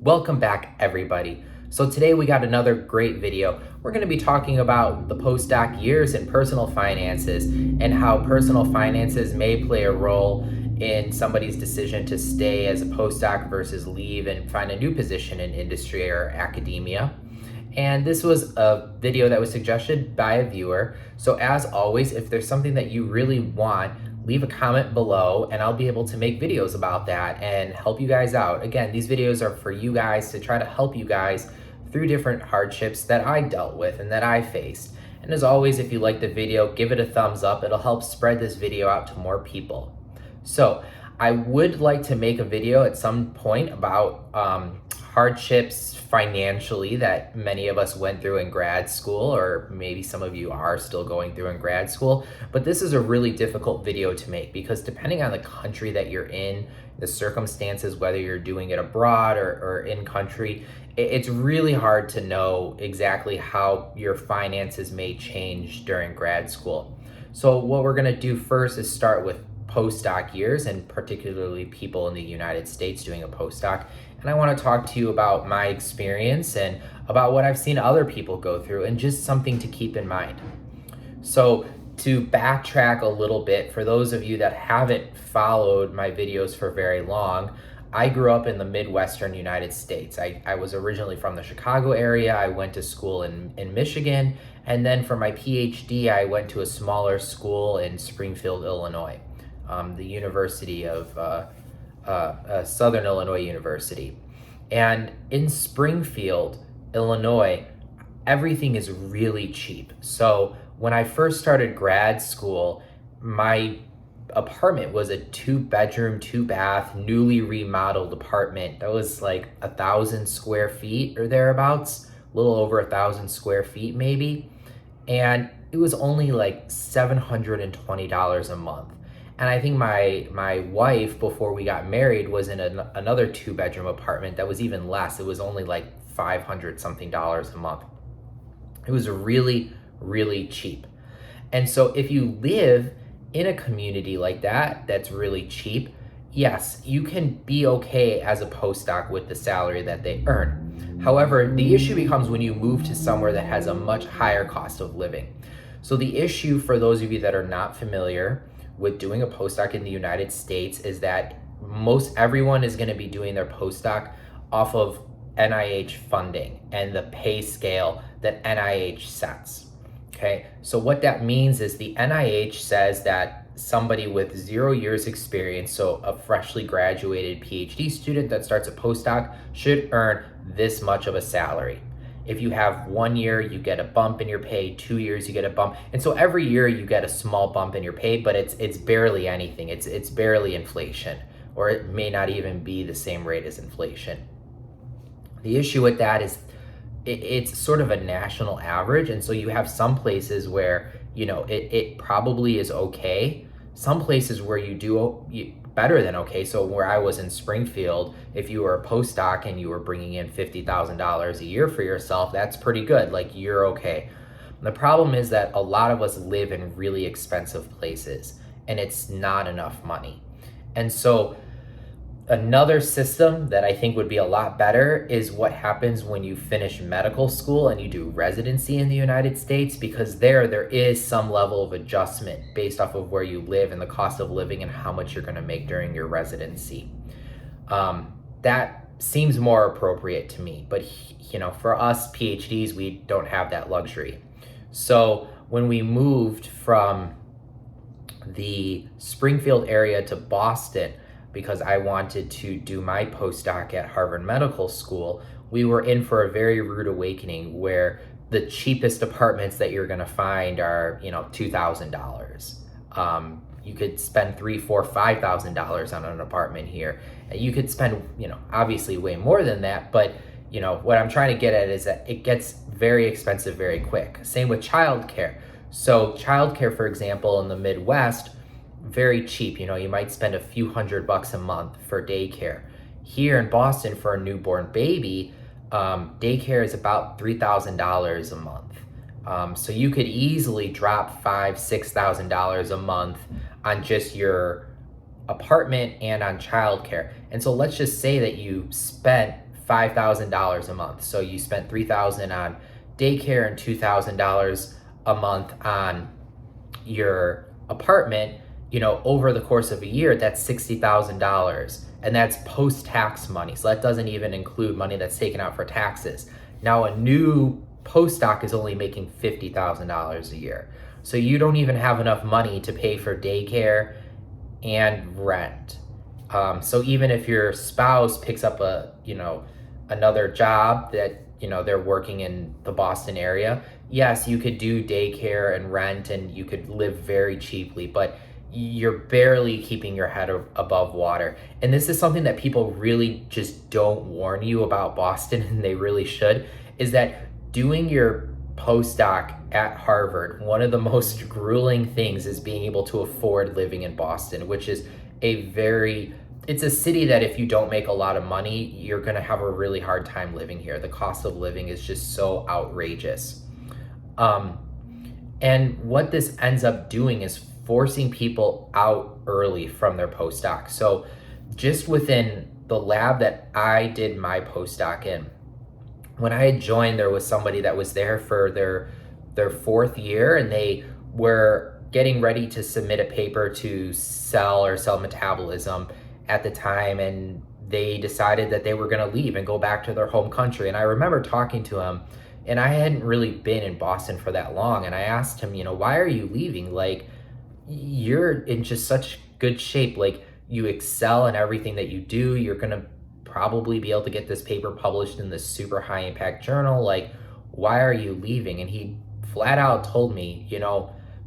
Welcome back, everybody. So today we got another great video. We're going to be talking about the postdoc years in personal finances and how personal finances may play a role in somebody's decision to stay as a postdoc versus leave and find a new position in industry or academia. And this was a video that was suggested by a viewer. So as always, if there's something that you really want, leave a comment below and I'll be able to make videos about that and help you guys out. Again, these videos are for you guys to try to help you guys through different hardships that I dealt with and that I faced. And as always, if you like the video, give it a thumbs up. It'll help spread this video out to more people. So I would like to make a video at some point about hardships financially that many of us went through in grad school, or maybe some of you are still going through in grad school. But this is a really difficult video to make because depending on the country that you're in, the circumstances, whether you're doing it abroad or in country, it's really hard to know exactly how your finances may change during grad school. So what we're gonna do first is start with postdoc years, and particularly people in the United States doing a postdoc. And I want to talk to you about my experience and about what I've seen other people go through and just something to keep in mind. So to backtrack a little bit, for those of you that haven't followed my videos for very long, I grew up in the Midwestern United States. I was originally from the Chicago area. I went to school in Michigan. And then for my PhD, I went to a smaller school in Springfield, Illinois. The University of Southern Illinois University. And in Springfield, Illinois, everything is really cheap. So when I first started grad school, my apartment was a 2-bedroom, 2-bath, newly remodeled apartment. That was like 1,000 square feet or thereabouts, a little over 1,000 square feet maybe. And it was only like $720 a month. And I think my wife, before we got married, was in another 2-bedroom apartment that was even less. It was only like $500 something a month. It was really, really cheap. And so if you live in a community like that, that's really cheap, yes, you can be okay as a postdoc with the salary that they earn. However, the issue becomes when you move to somewhere that has a much higher cost of living. So the issue, for those of you that are not familiar with doing a postdoc in the United States, is that most everyone is going to be doing their postdoc off of NIH funding and the pay scale that NIH sets. Okay, so what that means is the NIH says that somebody with 0 years experience, so a freshly graduated PhD student that starts a postdoc, should earn this much of a salary. If you have 1 year, you get a bump in your pay. 2 years, you get a bump. And so every year you get a small bump in your pay, but it's barely anything. It's barely inflation, or it may not even be the same rate as inflation. The issue with that is it's sort of a national average. And so you have some places where, it probably is okay. Some places where you do better than okay. So where I was in Springfield, if you were a postdoc and you were bringing in $50,000 a year for yourself, that's pretty good. Like, you're okay. The problem is that a lot of us live in really expensive places and it's not enough money. And so another system that I think would be a lot better is what happens when you finish medical school and you do residency in the United States, because there is some level of adjustment based off of where you live and the cost of living and how much you're going to make during your residency. That seems more appropriate to me, but for us PhDs, we don't have that luxury. So when we moved from the Springfield area to Boston, because I wanted to do my postdoc at Harvard Medical School, we were in for a very rude awakening where the cheapest apartments that you're going to find are, $2,000. You could spend $3,000, $4,000, $5,000 on an apartment here. You could spend, obviously way more than that, but what I'm trying to get at is that it gets very expensive very quick. Same with childcare. So childcare, for example, in the Midwest, very cheap. You might spend a few $100 a month for daycare. Here in Boston, for a newborn baby, daycare is about $3,000 a month. So you could easily drop $5,000, $6,000 a month on just your apartment and on childcare. And so let's just say that you spent $5,000 a month. So you spent $3,000 on daycare and $2,000 a month on your apartment, over the course of a year, that's $60,000. And that's post-tax money. So that doesn't even include money that's taken out for taxes. Now a new postdoc is only making $50,000 a year. So you don't even have enough money to pay for daycare and rent. So even if your spouse picks up another job that, they're working in the Boston area, yes, you could do daycare and rent and you could live very cheaply, but you're barely keeping your head above water. And this is something that people really just don't warn you about Boston, and they really should, is that doing your postdoc at Harvard, one of the most grueling things is being able to afford living in Boston, which is it's a city that if you don't make a lot of money, you're gonna have a really hard time living here. The cost of living is just so outrageous. And what this ends up doing is forcing people out early from their postdoc. So just within the lab that I did my postdoc in, when I had joined, there was somebody that was there for their fourth year, and they were getting ready to submit a paper to cell metabolism at the time, and they decided that they were going to leave and go back to their home country. And I remember talking to him, and I hadn't really been in Boston for that long, and I asked him, why are you leaving? Like, you're in just such good shape. Like, you excel in everything that you do. You're going to probably be able to get this paper published in this super high impact journal. Like, why are you leaving? And he flat out told me,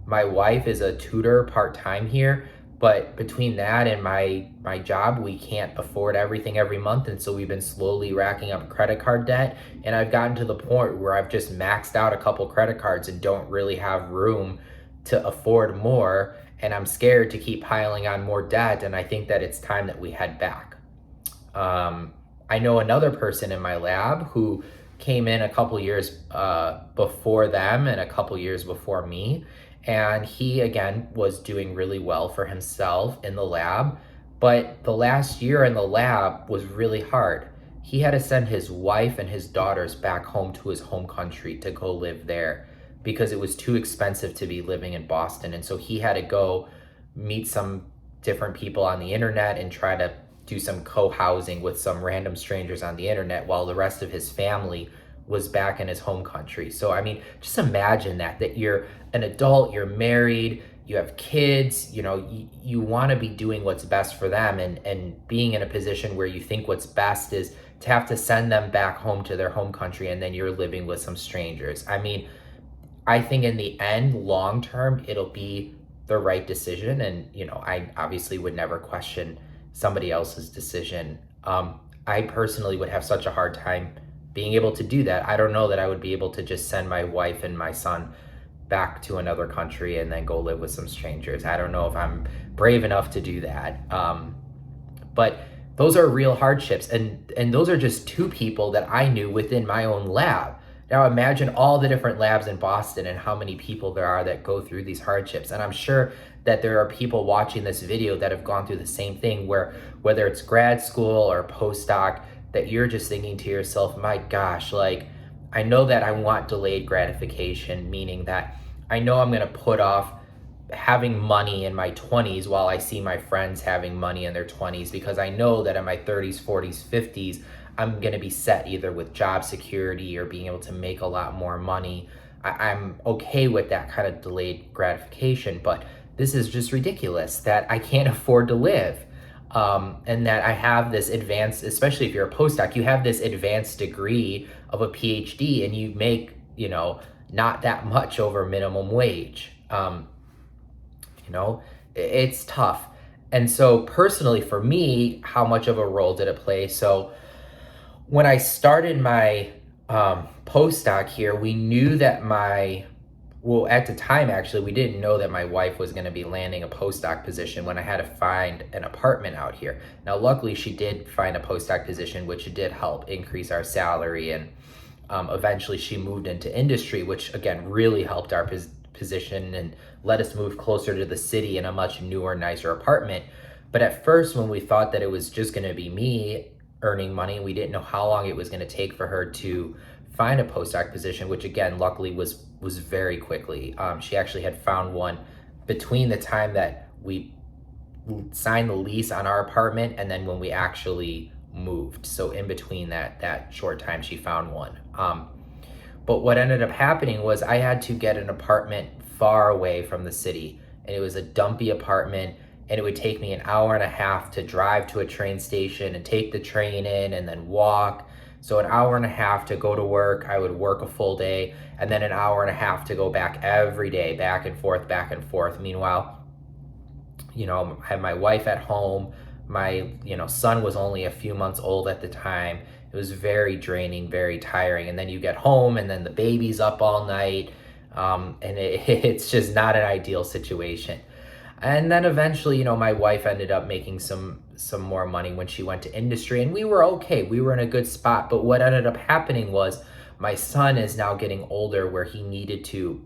my wife is a tutor part-time here, but between that and my job, we can't afford everything every month. And so we've been slowly racking up credit card debt. And I've gotten to the point where I've just maxed out a couple credit cards and don't really have room to afford more. And I'm scared to keep piling on more debt. And I think that it's time that we head back. I know another person in my lab who came in a couple years before them and a couple years before me. And he, again, was doing really well for himself in the lab. But the last year in the lab was really hard. He had to send his wife and his daughters back home to his home country to go live there because it was too expensive to be living in Boston. And so he had to go meet some different people on the internet and try to do some co-housing with some random strangers on the internet while the rest of his family was back in his home country. So, I mean, just imagine that you're an adult, you're married, you have kids, you want to be doing what's best for them, and being in a position where you think what's best is to have to send them back home to their home country, and then you're living with some strangers. I mean, I think in the end, long term, it'll be the right decision. And, I obviously would never question somebody else's decision. I personally would have such a hard time being able to do that. I don't know that I would be able to just send my wife and my son back to another country and then go live with some strangers. I don't know if I'm brave enough to do that. But those are real hardships. And those are just two people that I knew within my own lab. Now imagine all the different labs in Boston and how many people there are that go through these hardships. And I'm sure that there are people watching this video that have gone through the same thing, where whether it's grad school or postdoc, that you're just thinking to yourself, my gosh, like, I know that I want delayed gratification, meaning that I know I'm going to put off having money in my 20s while I see my friends having money in their 20s, because I know that in my 30s, 40s, 50s, I'm going to be set either with job security or being able to make a lot more money. I'm okay with that kind of delayed gratification, but this is just ridiculous that I can't afford to live. And that I have this advanced, especially if you're a postdoc, you have this advanced degree of a PhD and you make, not that much over minimum wage. It's tough. And so personally for me, how much of a role did it play? So when I started my postdoc here, we knew that at the time, actually, we didn't know that my wife was going to be landing a postdoc position when I had to find an apartment out here. Now, luckily, she did find a postdoc position, which did help increase our salary. And eventually, she moved into industry, which, again, really helped our position and let us move closer to the city in a much newer, nicer apartment. But at first, when we thought that it was just going to be me, earning money. We didn't know how long it was going to take for her to find a postdoc position, which again, luckily was very quickly. She actually had found one between the time that we signed the lease on our apartment and then when we actually moved. So in between that short time, she found one. But what ended up happening was I had to get an apartment far away from the city, and it was a dumpy apartment, and it would take me an hour and a half to drive to a train station and take the train in and then walk. So an hour and a half to go to work. I would work a full day, and then an hour and a half to go back every day, back and forth, back and forth. Meanwhile, I had my wife at home. My, son was only a few months old at the time. It was very draining, very tiring. And then you get home and then the baby's up all night. And it's just not an ideal situation. And then eventually, my wife ended up making some more money when she went to industry, and we were okay. We were in a good spot. But what ended up happening was my son is now getting older where he needed to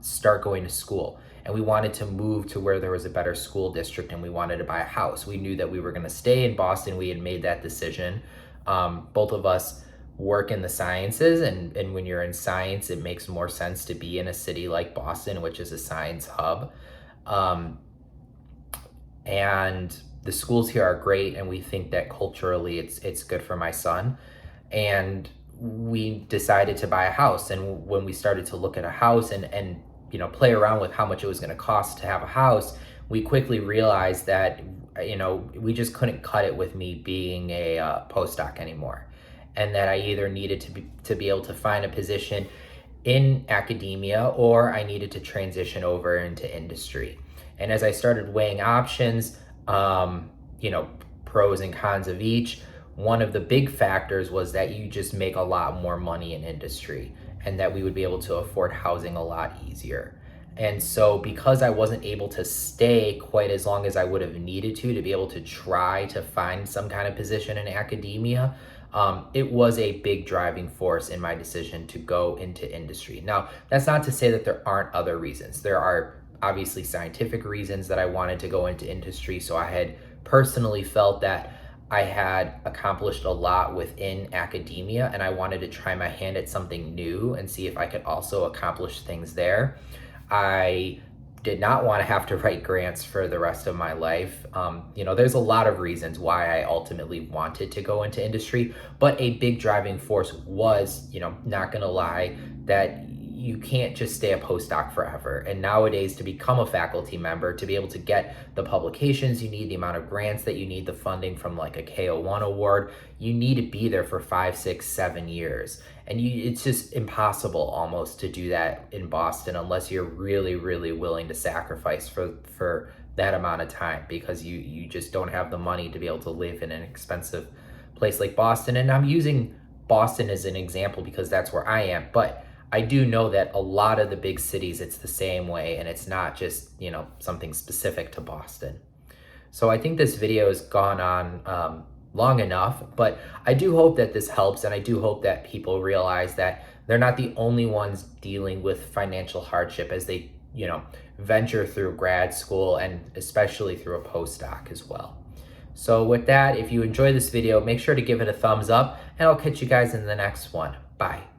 start going to school. And we wanted to move to where there was a better school district, and we wanted to buy a house. We knew that we were going to stay in Boston. We had made that decision. Both of us work in the sciences, and when you're in science, it makes more sense to be in a city like Boston, which is a science hub. And the schools here are great, and we think that culturally it's good for my son. And we decided to buy a house. And when we started to look at a house and play around with how much it was going to cost to have a house, we quickly realized that we just couldn't cut it with me being a postdoc anymore, and that I either needed to be able to find a position in academia, or I needed to transition over into industry. And as I started weighing options, pros and cons of each, one of the big factors was that you just make a lot more money in industry, and that we would be able to afford housing a lot easier. And so because I wasn't able to stay quite as long as I would have needed to be able to try to find some kind of position in academia, it was a big driving force in my decision to go into industry. Now, that's not to say that there aren't other reasons. There are obviously scientific reasons that I wanted to go into industry. So I had personally felt that I had accomplished a lot within academia, and I wanted to try my hand at something new and see if I could also accomplish things there. I did not want to have to write grants for the rest of my life. There's a lot of reasons why I ultimately wanted to go into industry, but a big driving force was, not gonna lie, that you can't just stay a postdoc forever. And nowadays, to become a faculty member, to be able to get the publications you need, the amount of grants that you need, the funding from like a K01 award, you need to be there for 5, 6, 7 years. And it's just impossible almost to do that in Boston unless you're really, really willing to sacrifice for that amount of time, because you just don't have the money to be able to live in an expensive place like Boston. And I'm using Boston as an example because that's where I am. But I do know that a lot of the big cities, it's the same way, and it's not just, something specific to Boston. So I think this video has gone on long enough, but I do hope that this helps, and I do hope that people realize that they're not the only ones dealing with financial hardship as they, venture through grad school, and especially through a postdoc as well. So with that, if you enjoy this video, make sure to give it a thumbs up, and I'll catch you guys in the next one. Bye.